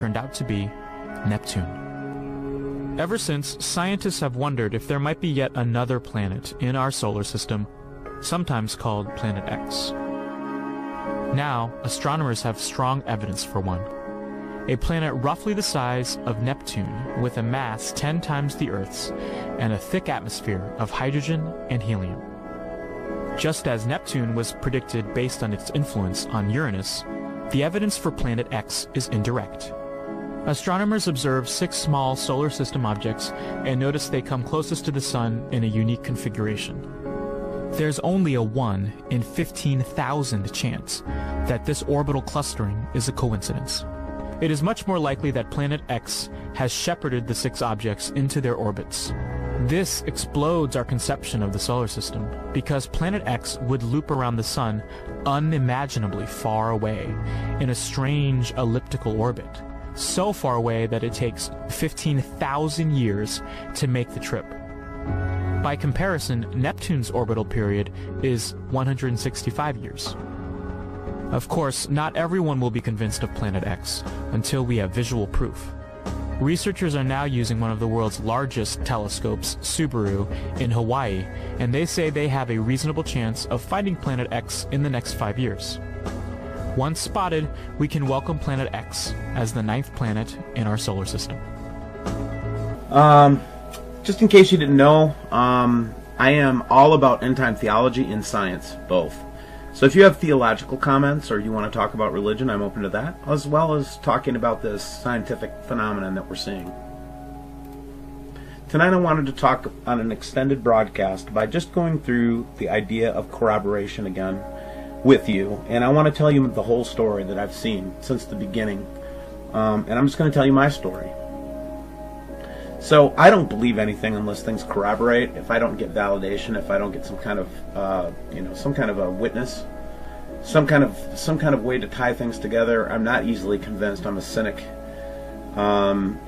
turned out to be Neptune. Ever since, scientists have wondered if there might be yet another planet in our solar system, sometimes called Planet X. Now, astronomers have strong evidence for one. A planet roughly the size of Neptune, with a mass 10 times the Earth's, and a thick atmosphere of hydrogen and helium. Just as Neptune was predicted based on its influence on Uranus, the evidence for Planet X is indirect. Astronomers observe 6 small solar system objects and notice they come closest to the Sun in a unique configuration. There's only a 1 in 15,000 chance that this orbital clustering is a coincidence. It is much more likely that Planet X has shepherded the 6 objects into their orbits. This explodes our conception of the solar system, because Planet X would loop around the Sun unimaginably far away in a strange elliptical orbit, so far away that it takes 15,000 years to make the trip. By comparison, Neptune's orbital period is 165 years. Of course, not everyone will be convinced of Planet X until we have visual proof. Researchers are now using one of the world's largest telescopes, Subaru, in Hawaii, and they say they have a reasonable chance of finding Planet X in the next 5 years. Once spotted, we can welcome Planet X as the 9th planet in our solar system. Just in case you didn't know, I am all about end-time theology and science, both. So if you have theological comments or you want to talk about religion, I'm open to that, as well as talking about this scientific phenomenon that we're seeing. Tonight I wanted to talk on an extended broadcast by just going through the idea of corroboration again with you, and I want to tell you the whole story that I've seen since the beginning, and I'm just going to tell you my story. So I don't believe anything unless things corroborate. If I don't get validation, if I don't get some kind of some kind of a witness, some kind of way to tie things together, I'm not easily convinced. I'm a cynic.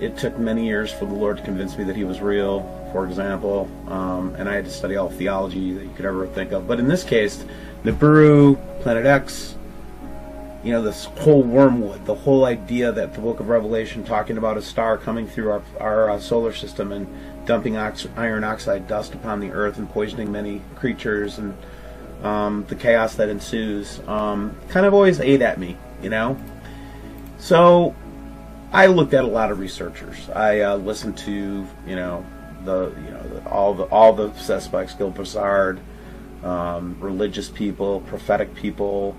It took many years for the Lord to convince me that He was real, for example, and I had to study all theology that you could ever think of. But in this case, Nibiru, Planet X, this whole wormwood, the whole idea that the book of Revelation talking about a star coming through our solar system and dumping iron oxide dust upon the earth and poisoning many creatures, and the chaos that ensues, kind of always ate at me, So I looked at a lot of researchers. I listened to all the suspects, Gil Broussard, religious people, prophetic people,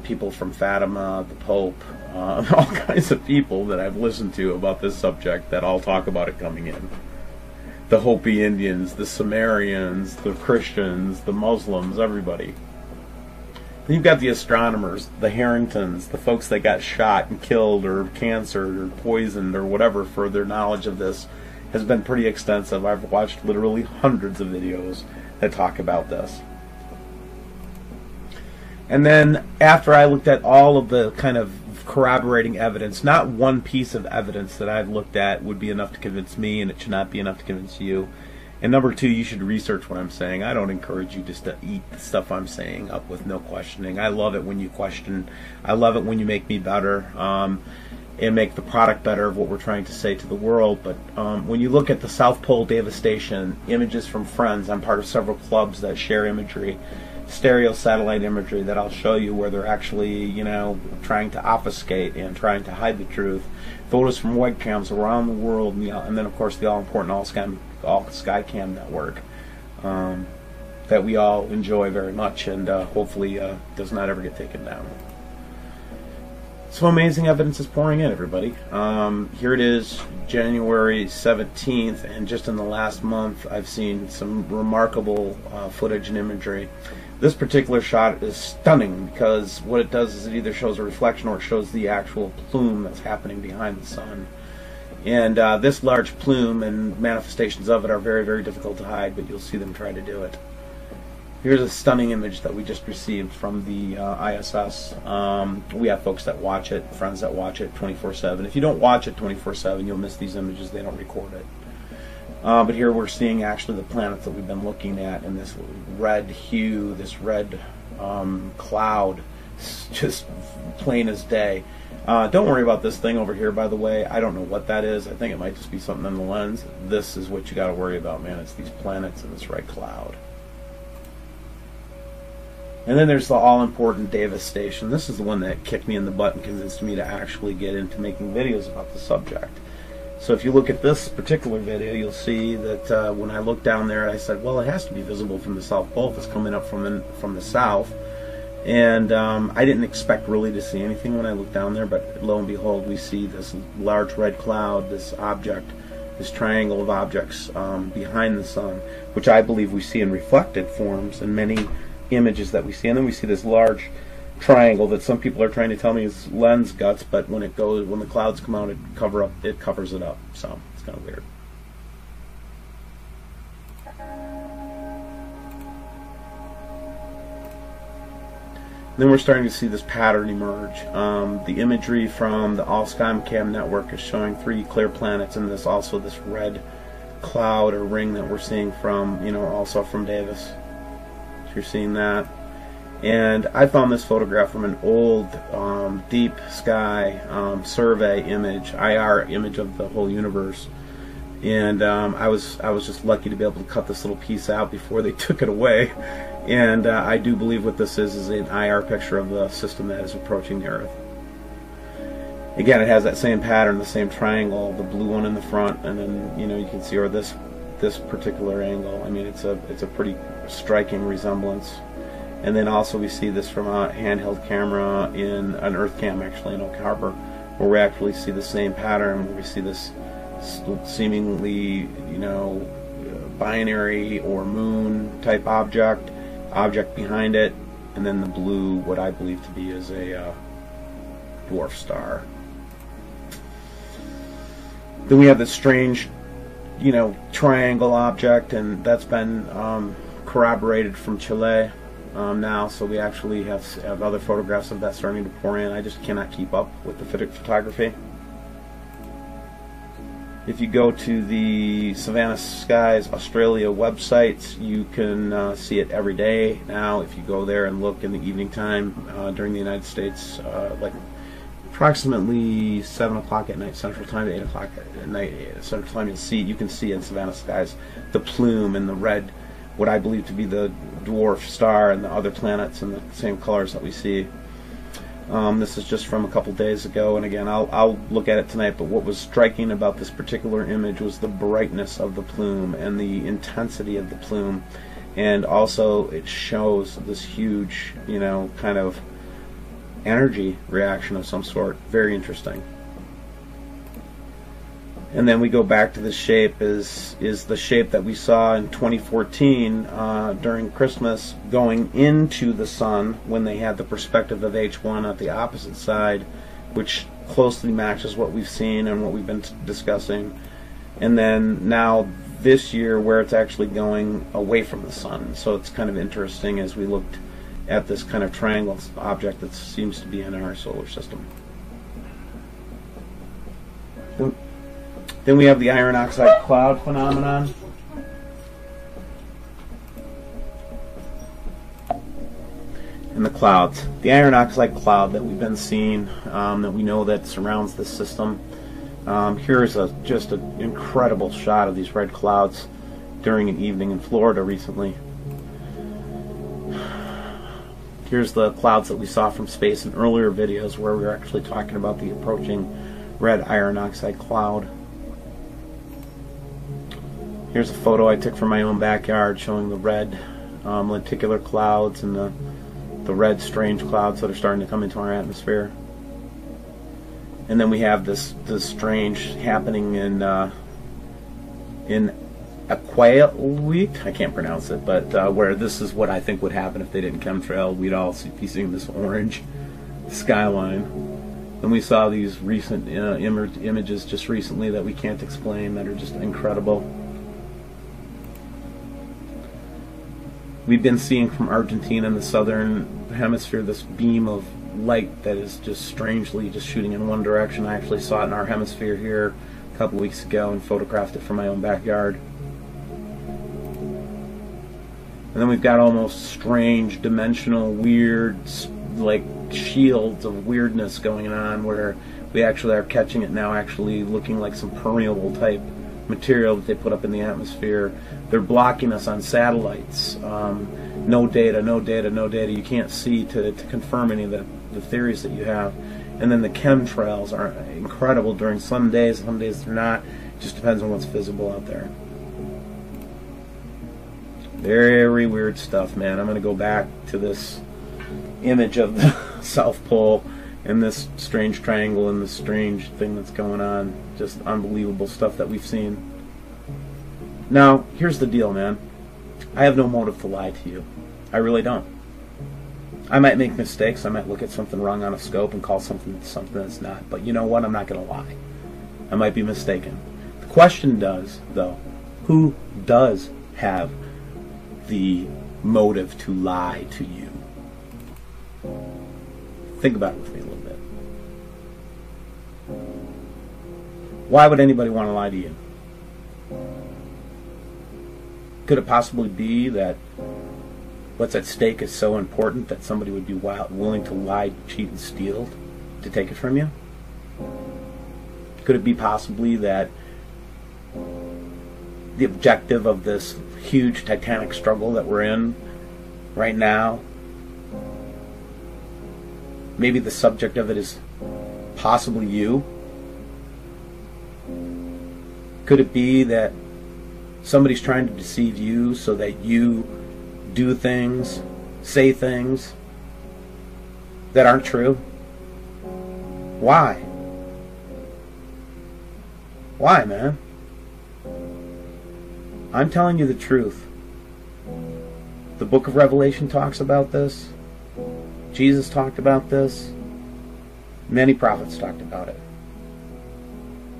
people from Fatima, the Pope, all kinds of people that I've listened to about this subject that all talk about it coming in. The Hopi Indians, the Sumerians, the Christians, the Muslims, everybody. Then you've got the astronomers, the Harringtons, the folks that got shot and killed or cancered or poisoned or whatever for their knowledge of this has been pretty extensive. I've watched literally hundreds of videos that talk about this. And then after I looked at all of the kind of corroborating evidence, not one piece of evidence that I've looked at would be enough to convince me, and it should not be enough to convince you. And number 2, you should research what I'm saying. I don't encourage you just to eat the stuff I'm saying up with no questioning. I love it when you question. I love it when you make me better and make the product better of what we're trying to say to the world. But when you look at the South Pole devastation, images from friends, I'm part of several clubs that share imagery, stereo satellite imagery that I'll show you where they're actually, trying to obfuscate and trying to hide the truth. Photos from webcams around the world, and then of course the all-important Skycam network that we all enjoy very much, and hopefully does not ever get taken down. So amazing evidence is pouring in, everybody. Here it is, January 17th, and just in the last month I've seen some remarkable footage and imagery. This particular shot is stunning because what it does is it either shows a reflection or it shows the actual plume that's happening behind the sun. And this large plume and manifestations of it are very, very difficult to hide, but you'll see them try to do it. Here's a stunning image that we just received from the ISS. We have folks that watch it, friends that watch it 24/7. If you don't watch it 24/7, you'll miss these images. They don't record it. But here we're seeing actually the planets that we've been looking at in this red hue, this red cloud It's just plain as day. Don't worry about this thing over here, by the way. I don't know what that is. I think it might just be something in the lens. This is what you got to worry about, man. It's these planets and this red cloud. And then there's the all-important Davis station. This is the one that kicked me in the butt and convinced me to actually get into making videos about the subject. So if you look at this particular video, you'll see that when I looked down there, I said, well, it has to be visible from the South Pole if it's coming up from the south. And I didn't expect really to see anything when I looked down there, but lo and behold, we see this large red cloud, this object, this triangle of objects behind the sun, which I believe we see in reflected forms in many images that we see. And then we see this large triangle that some people are trying to tell me is lens guts, but when the clouds come out, it covers it up. So it's kind of weird. Then we're starting to see this pattern emerge. The imagery from the AllSkyCam network is showing 3 clear planets, and this red cloud or ring that we're seeing from, also from Davis. So you're seeing that. And I found this photograph from an old deep sky survey image, IR image of the whole universe. And I was just lucky to be able to cut this little piece out before they took it away. And I do believe what this is an IR picture of the system that is approaching the Earth. Again, it has that same pattern, the same triangle, the blue one in the front, and then you can see, or this particular angle. I mean, it's a pretty striking resemblance. And then also we see this from a handheld camera in an Earth cam, actually in Oak Harbor, where we actually see the same pattern, where we see this seemingly, binary or moon type object behind it, and then the blue, what I believe to be is a dwarf star. Then we have this strange, triangle object, and that's been corroborated from Chile now, so we actually have other photographs of that starting to pour in. I just cannot keep up with the photography. If you go to the Savannah Skies Australia website, you can see it every day now. If you go there and look in the evening time during the United States, like approximately 7 o'clock at night Central Time to 8 o'clock at night Central Time, you can see in Savannah Skies the plume and the red, what I believe to be the dwarf star, and the other planets in the same colors that we see. This is just from a couple days ago, and again, I'll look at it tonight, but what was striking about this particular image was the brightness of the plume and the intensity of the plume, and also it shows this huge, kind of energy reaction of some sort. Very interesting. And then we go back to the shape is the shape that we saw in 2014 during Christmas, going into the sun when they had the perspective of H1 at the opposite side, which closely matches what we've seen and what we've been discussing. And then now this year where it's actually going away from the sun. So it's kind of interesting as we looked at this kind of triangle object that seems to be in our solar system. Then we have the iron oxide cloud phenomenon. And the clouds. The iron oxide cloud that we've been seeing, that we know that surrounds this system. Here's just an incredible shot of these red clouds during an evening in Florida recently. Here's the clouds that we saw from space in earlier videos where we were actually talking about the approaching red iron oxide cloud. Here's a photo I took from my own backyard showing the red lenticular clouds and the red strange clouds that are starting to come into our atmosphere. And then we have this strange happening in Aquaweek, I can't pronounce it, but where this is what I think would happen if they didn't chemtrail. We'd all be seeing this orange skyline. And we saw these recent images just recently that we can't explain, that are just incredible. We've been seeing from Argentina in the southern hemisphere this beam of light that is just strangely just shooting in one direction. I actually saw it in our hemisphere here a couple weeks ago and photographed it from my own backyard. And then we've got almost strange, dimensional, weird, like shields of weirdness going on where we actually are catching it now, actually looking like some permeable type material that they put up in the atmosphere. They're blocking us on satellites. No data, no data, no data. You can't see to confirm any of the theories that you have. And then the chemtrails are incredible during some days they're not. It just depends on what's visible out there. Very weird stuff, man. I'm going to go back to this image of the South Pole and this strange triangle and this strange thing that's going on. Just unbelievable stuff that we've seen. Now, here's the deal, man. I have no motive to lie to you. I really don't. I might make mistakes. I might look at something wrong on a scope and call something that's not. But you know what? I'm not going to lie. I might be mistaken. The question does, though, who does have the motive to lie to you? Think about it with me a little bit. Why would anybody want to lie to you? Could it possibly be that what's at stake is so important that somebody would be willing to lie, cheat, and steal to take it from you? Could it be possibly that the objective of this huge titanic struggle that we're in right now, maybe the subject of it is possibly you? Could it be that somebody's trying to deceive you so that you do things, say things that aren't true? Why? Why, man? I'm telling you the truth. The book of Revelation talks about this. Jesus talked about this. Many prophets talked about it.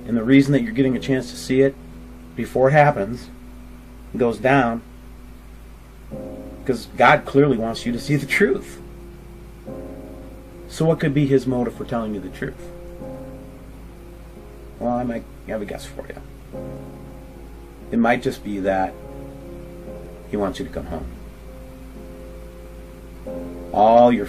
And the reason that you're getting a chance to see it before it happens, goes down, because God clearly wants you to see the truth. So what could be his motive for telling you the truth? Well, I might have a guess for you. It might just be that he wants you to come home. All your